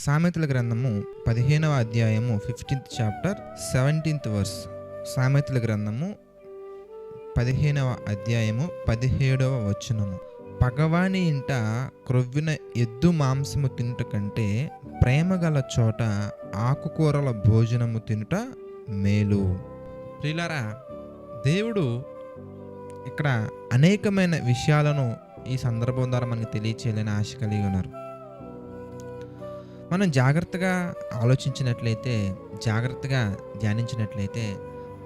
సామెతల గ్రంథము 15వ అధ్యాయము 15th చాప్టర్ 17th వర్స్. సామెతల గ్రంథము 15వ అధ్యాయము 17వ వచనము. పగవాని ఇంట క్రొవ్విన ఎద్దు మాంసము తినుట కంటే ప్రేమగల చోట ఆకుకూరల భోజనము తినుట మేలు. ప్రియులారా, దేవుడు ఇక్కడ అనేకమైన విషయాలను ఈ సందర్భం ద్వారా మనకు తెలియచేయాలని ఆశ కలిగి ఉన్నారు. మనం జాగ్రత్తగా ఆలోచించినట్లయితే, జాగ్రత్తగా ధ్యానించినట్లయితే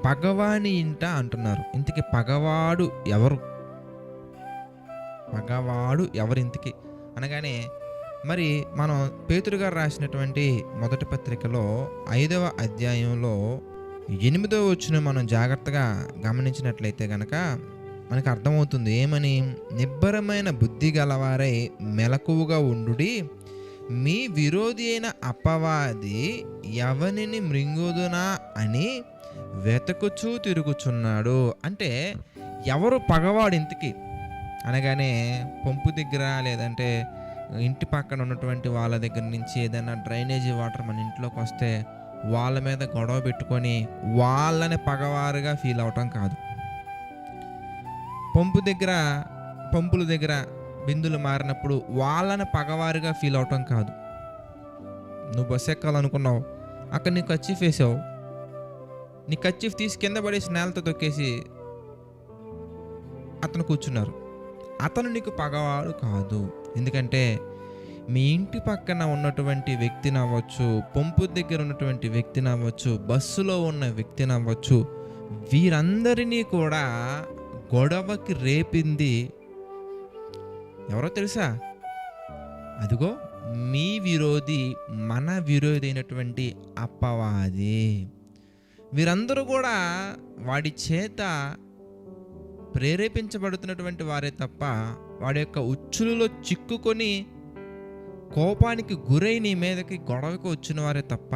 పగవాని ఇంట అంటున్నారు. ఇంతకీ పగవాడు ఎవరు? పగవాడు ఎవరింతకి అనగానే మరి మనం పేతురు గారు రాసినటువంటి మొదటి పత్రికలో 5వ అధ్యాయంలో 8వ వచనం మనం జాగ్రత్తగా గమనించినట్లయితే కనుక మనకు అర్థమవుతుంది. ఏమని? నిబ్బరమైన బుద్ధి గలవారై మెలకువగా ఉండుడి, మీ విరోధి అయిన అపవాది ఎవనిని మృంగుదునా అని వెతుకుచూ తిరుగుచున్నాడు. అంటే ఎవరు పగవాడు ఇంతకి అనగానే పంపు దగ్గర లేదంటే ఇంటి పక్కన ఉన్నటువంటి వాళ్ళ దగ్గర నుంచి ఏదైనా డ్రైనేజీ వాటర్ మన ఇంట్లోకి వస్తే వాళ్ళ మీద గొడవ పెట్టుకొని వాళ్ళని పగవారుగా ఫీల్ అవటం కాదు. పంపుల దగ్గర బిందులు మారినప్పుడు వాళ్ళని పగవారుగా ఫీల్ అవటం కాదు. నువ్వు బస్సు ఎక్కాలనుకున్నావు, అక్కడ నీ కర్చీఫ్ వేసావు, నీ కర్చీఫ్ తీసి కింద పడేసి నేలతో తొక్కేసి అతను కూర్చున్నారు. అతను నీకు పగవాడు కాదు. ఎందుకంటే మీ ఇంటి పక్కన ఉన్నటువంటి వ్యక్తిని అవ్వచ్చు, పంపు దగ్గర ఉన్నటువంటి వ్యక్తిని అవ్వచ్చు, బస్సులో ఉన్న వ్యక్తిని అవ్వచ్చు, వీరందరినీ కూడా గొడవకి రేపింది ఎవరో తెలుసా? అదిగో మీ విరోధి, మన విరోధి అయినటువంటి అపవాది. వీరందరూ కూడా వాడి చేత ప్రేరేపించబడుతున్నటువంటి వారే తప్ప, వాడి యొక్క ఉచ్చులలో చిక్కుకొని కోపానికి గురై నీ మీదకి గొడవకి వచ్చిన వారే తప్ప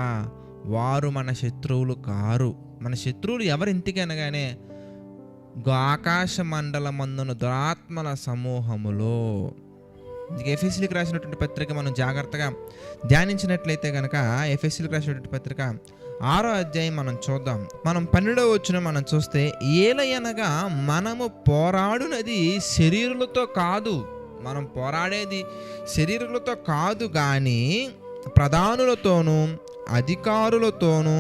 వారు మన శత్రువులు కారు. మన శత్రువులు ఎవరు ఇంటికి అనగానే ఆకాశ మండలమందున దురాత్మల సమూహములో. ఎఫెసీయులకు రాసినటువంటి పత్రిక మనం జాగ్రత్తగా ధ్యానించినట్లయితే కనుక ఎఫెసీయులకు రాసినటువంటి పత్రిక 6వ అధ్యాయం మనం చూద్దాం. మనం 12వ వచనం మనం చూస్తే, ఏలయనగా మనము పోరాడునది శరీరులతో కాదు. మనం పోరాడేది శరీరులతో కాదు కానీ ప్రధానులతోనూ అధికారులతోనూ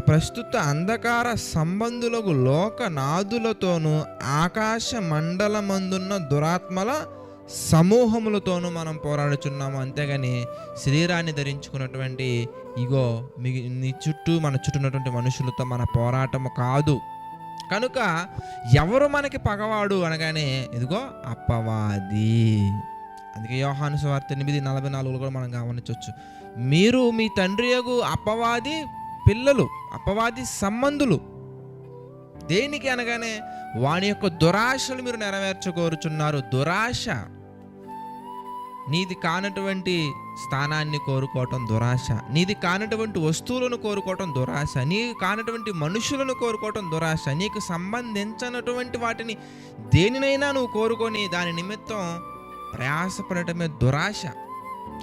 ప్రస్తుత అంధకార సంబంధులకు లోకనాథులతోనూ ఆకాశ మండలమందున్న దురాత్మల సమూహములతోనూ మనం పోరాడుచున్నాము. అంతేగాని శరీరాన్ని ధరించుకున్నటువంటి ఇగో నీ చుట్టూ మన చుట్టూ ఉన్నటువంటి మనుషులతో మన పోరాటము కాదు. కనుక ఎవరు మనకి పగవాడు అనగానే ఇదిగో అపవాది. అందుకే యోహాను సువార్త 8:44 కూడా మనం గమనించవచ్చు. మీరు మీ తండ్రి యగు అపవాది పిల్లలు, అపవాది సంబంధులు. దేనికి అనగానే వాని యొక్క దురాశలు మీరు నెరవేర్చకోరుచున్నారు. దురాశ, నీది కానటువంటి స్థానాన్ని కోరుకోవటం దురాశ, నీది కానటువంటి వస్తువులను కోరుకోవటం దురాశ, నీకు కానటువంటి మనుషులను కోరుకోవటం దురాశ, నీకు సంబంధించినటువంటి వాటిని దేనినైనా నువ్వు కోరుకొని దాని నిమిత్తం ప్రయాసపడటమే దురాశ.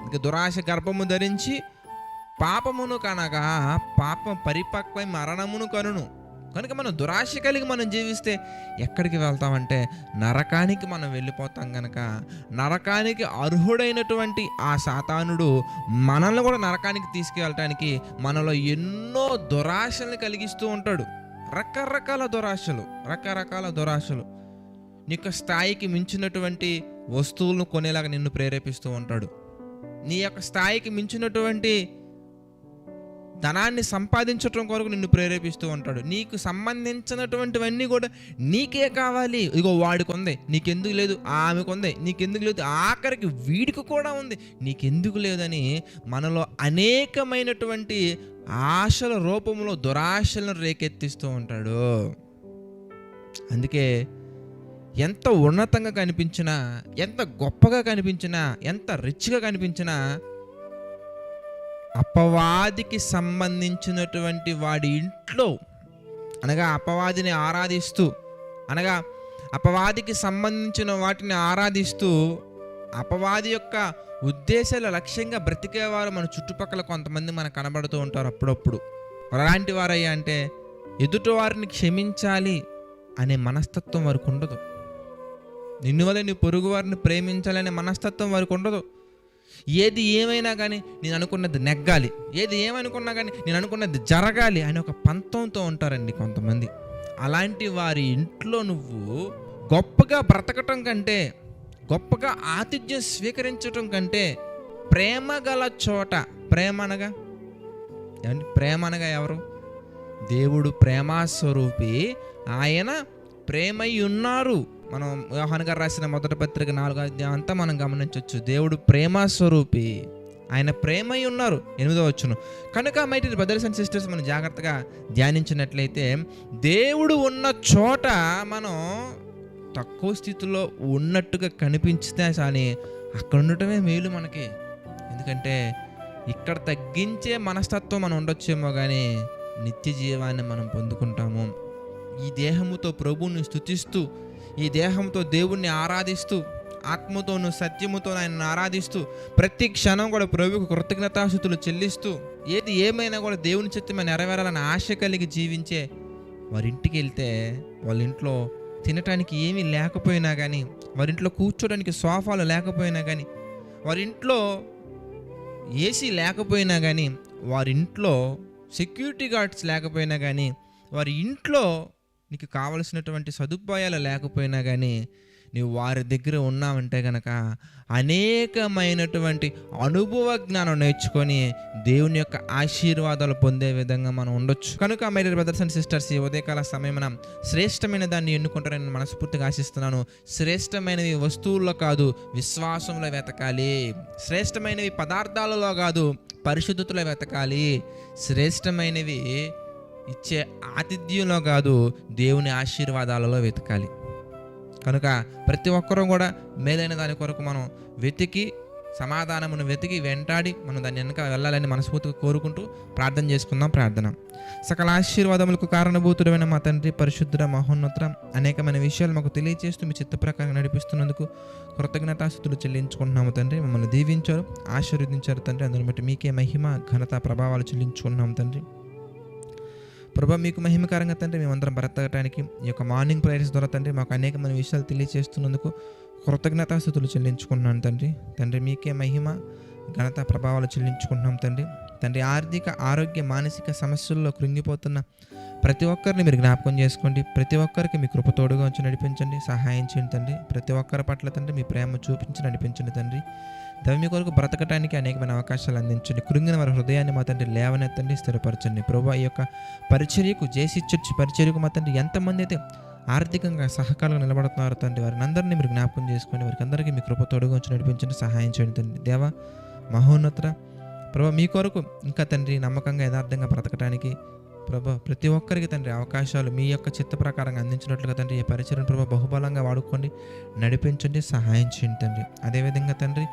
ఇక దురాశ గర్భము ధరించి పాపమును కనగా పాపం పరిపక్వై మరణమును కనును. కనుక మనం దురాశ కలిగి మనం జీవిస్తే ఎక్కడికి వెళ్తామంటే నరకానికి మనం వెళ్ళిపోతాం. కనుక నరకానికి అర్హుడైనటువంటి ఆ సాతానుడు మనల్ని కూడా నరకానికి తీసుకెళ్ళటానికి మనలో ఎన్నో దురాశల్ని కలిగిస్తూ ఉంటాడు. రకరకాల దురాశలు నీ యొక్క స్థాయికి మించినటువంటి వస్తువులను కొనేలాగా నిన్ను ప్రేరేపిస్తూ ఉంటాడు. నీ యొక్క స్థాయికి మించినటువంటి ధనాన్ని సంపాదించడం కొరకు నిన్ను ప్రేరేపిస్తూ ఉంటాడు. నీకు సంబంధించినటువంటివన్నీ కూడా నీకే కావాలి. ఇగో వాడికి ఉంది, నీకెందుకు లేదు, ఆమెకు ఉంది, నీకెందుకు లేదు, ఆఖరికి వీడికి కూడా ఉంది, నీకెందుకు లేదని మనలో అనేకమైనటువంటి ఆశల రూపంలో దురాశలను రేకెత్తిస్తూ ఉంటాడు. అందుకే ఎంత ఉన్నతంగా కనిపించినా, ఎంత గొప్పగా కనిపించినా, ఎంత రిచ్గా కనిపించినా అపవాదికి సంబంధించినటువంటి వాడి ఇంట్లో అనగా అపవాదిని ఆరాధిస్తూ, అనగా అపవాదికి సంబంధించిన వాటిని ఆరాధిస్తూ అపవాది యొక్క ఉద్దేశాల లక్ష్యంగా బ్రతికేవారు మన చుట్టుపక్కల కొంతమంది మనకు కనబడుతూ ఉంటారు అప్పుడప్పుడు. అలాంటి వారయ్యా అంటే ఎదుటి వారిని క్షమించాలి అనే మనస్తత్వం వారికి ఉండదు. నిన్ను వల్ల నీ పొరుగు వారిని ప్రేమించాలనే మనస్తత్వం వారికి ఉండదు. ఏది ఏమైనా కానీ నేను అనుకున్నది నెగ్గాలి, ఏది ఏమనుకున్నా కానీ నేను అనుకున్నది జరగాలి అనే ఒక పంతంతో ఉంటారండి కొంతమంది. అలాంటి వారి ఇంట్లో నువ్వు గొప్పగా బ్రతకటం కంటే, గొప్పగా ఆతిథ్యం స్వీకరించటం కంటే, ప్రేమ గల చోట, ప్రేమ అనగా ఎవరు? దేవుడు ప్రేమాస్వరూపి, ఆయన ప్రేమై ఉన్నారు. మనం యోహాను గారు రాసిన మొదటి పత్రిక 4వ అధ్యాయం అంతా మనం గమనించవచ్చు. దేవుడు ప్రేమాస్వరూపి, ఆయన ప్రేమై ఉన్నారు. 8వ వచనం. కనుక my dear brothers and sisters, మనం జాగ్రత్తగా ధ్యానించినట్లయితే దేవుడు ఉన్న చోట మనం తక్కువ స్థితిలో ఉన్నట్టుగా కనిపించితే కానీ అక్కడ ఉండటమే మేలు మనకి. ఎందుకంటే ఇక్కడ తగ్గించే మనస్తత్వం మనం ఉండొచ్చేమో కానీ నిత్య జీవాన్ని మనం పొందుకుంటాము. ఈ దేహముతో ప్రభువుని స్తుతిస్తూ, ఈ దేహంతో దేవుణ్ణి ఆరాధిస్తూ, ఆత్మతోను సత్యముతో ఆయన ఆరాధిస్తూ, ప్రతి క్షణం కూడా ప్రభువుకు కృతజ్ఞతాస్తుతులు చెల్లిస్తూ, ఏది ఏమైనా కూడా దేవుని చిత్తమే నెరవేరాలని ఆశ కలిగి జీవించే వారింటికి వెళ్తే, వాళ్ళ ఇంట్లో తినటానికి ఏమీ లేకపోయినా కానీ, వారింట్లో కూర్చోడానికి సోఫాలు లేకపోయినా కానీ, వారింట్లో ఏసీ లేకపోయినా కానీ, వారింట్లో సెక్యూరిటీ గార్డ్స్ లేకపోయినా కానీ, వారి ఇంట్లో నీకు కావలసినటువంటి సదుపాయాలు లేకపోయినా కానీ, నీవు వారి దగ్గర ఉన్నావంటే కనుక అనేకమైనటువంటి అనుభవ జ్ఞానం నేర్చుకొని దేవుని యొక్క ఆశీర్వాదాలు పొందే విధంగా మనం ఉండొచ్చు. కనుక my dear brothers and sisters, ఈ ఉదయకాల సమయమున శ్రేష్టమైన దాన్ని ఎన్నుకుంటారని మనస్ఫూర్తిగా ఆశిస్తున్నాను. శ్రేష్టమైనవి వస్తువుల్లో కాదు, విశ్వాసంలో వెతకాలి. శ్రేష్టమైనవి పదార్థాలలో కాదు, పరిశుద్ధతలో వెతకాలి. శ్రేష్టమైనవి ఇచ్చే ఆతిథ్యంలో కాదు, దేవుని ఆశీర్వాదాలలో వెతకాలి. కనుక ప్రతి ఒక్కరూ కూడా మేలైన దాని కొరకు మనం వెతికి, సమాధానమును వెతికి వెంటాడి మనం దాన్ని వెనక వెళ్ళాలని మనస్ఫూర్తిగా కోరుకుంటూ ప్రార్థన చేసుకుందాం. ప్రార్థన. సకల ఆశీర్వాదములకు కారణభూతుడైన మా తండ్రి, పరిశుద్ధ మహోన్నత, అనేకమైన విషయాలు మాకు తెలియజేస్తూ మీ చిత్త ప్రకారం నడిపిస్తున్నందుకు కృతజ్ఞతాస్తుతులు చెల్లించుకుంటున్నాము తండ్రి. మమ్మల్ని దీవించారు, ఆశీర్వదించారు తండ్రి. అందుని బట్టి మీకే మహిమ, ఘనత, ప్రభావాలు చెల్లించుకుంటున్నాము తండ్రి. ప్రభా, మీకు మహిమకరంగా తండ్రి మేమందరం బ్రతకటానికి ఈ యొక్క మార్నింగ్ ప్రేయర్స్ ద్వారా తండ్రి మాకు అనేకమైన విషయాలు తెలియజేస్తున్నందుకు కృతజ్ఞతాస్తుతులు చెల్లించుకుంటున్నాను తండ్రి. తండ్రి మీకే మహిమ, ఘనత, ప్రభావాలు చెల్లించుకుంటున్నాం తండ్రి. తండ్రి ఆర్థిక, ఆరోగ్య, మానసిక సమస్యల్లో కృంగిపోతున్న ప్రతి ఒక్కరిని మీరు జ్ఞాపకం చేసుకోండి. ప్రతి ఒక్కరికి మీ కృప తోడుగా ఉంచి నడిపించండి, సహాయం చేయండి తండ్రి. ప్రతి ఒక్కరి పట్ల తండ్రి మీ ప్రేమ చూపించి నడిపించండి తండ్రి. మీ కొరకు బ్రతకటానికి అనేకమైన అవకాశాలు అందించండి. కృంగిన వారి హృదయాన్ని మా తండ్రి లేవనెత్తండి, స్థిరపరచండి. ప్రభు, ఈ యొక్క పరిచర్యకు, జేసీ చర్చ్ పరిచర్యకు మా తండ్రి ఎంతమంది అయితే ఆర్థికంగా సహకారంగా నిలబడుతున్నారు తండ్రి, వారిని అందరినీ మీరు జ్ఞాపకం చేసుకోండి. వారికి అందరికీ మీ కృప తోడుగా ఉంచి నడిపించండి, సహాయం చేయండి తండ్రి. దేవా మహోన్నత ప్రభు, మీ కొరకు ఇంకా తండ్రి నమ్మకంగా యథార్థంగా బ్రతకటానికి ప్రభు ప్రతి ఒక్కరికి తండ్రి అవకాశాలు మీ యొక్క చిత్త ప్రకారంగా అందించినట్లుగా తండ్రి ఈ పరిచర్యను ప్రభు బహుబలంగా వాడుకోండి, నడిపించండి, సహాయం చేయండి తండ్రి. అదేవిధంగా తండ్రి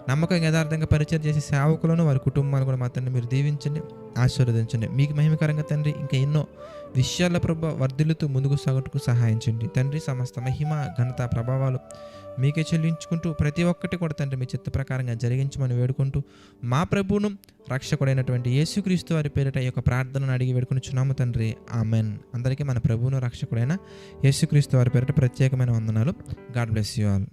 నమ్మకంగా యథార్థంగా పరిచయం చేసే సేవకులను, వారి కుటుంబాలను కూడా మా తండ్రి మీరు దీవించండి, ఆశీర్వదించండి. మీకు మహిమకరంగా తండ్రి ఇంకా ఎన్నో విషయాల ప్రభు వర్ధిల్లుతూ ముందుకు సాగుటకు సహాయం చేయండి తండ్రి. సమస్త మహిమ, ఘనత, ప్రభావాలు మీకే చెల్లించుకుంటూ ప్రతి ఒక్కటి కూడా తండ్రి మీ చిత్త ప్రకారంగా జరిగించమని వేడుకుంటూ మా ప్రభువును రక్షకుడైనటువంటి యేసుక్రీస్తు వారి పేరిట ఈ యొక్క ప్రార్థనను అడిగి వేడుకొనుచున్నాము తండ్రి. ఆమెన్. అందరికీ మన ప్రభువును రక్షకుడైన యేసుక్రీస్తు వారి పేరిట ప్రత్యేకమైన వందనాలు. God bless you all.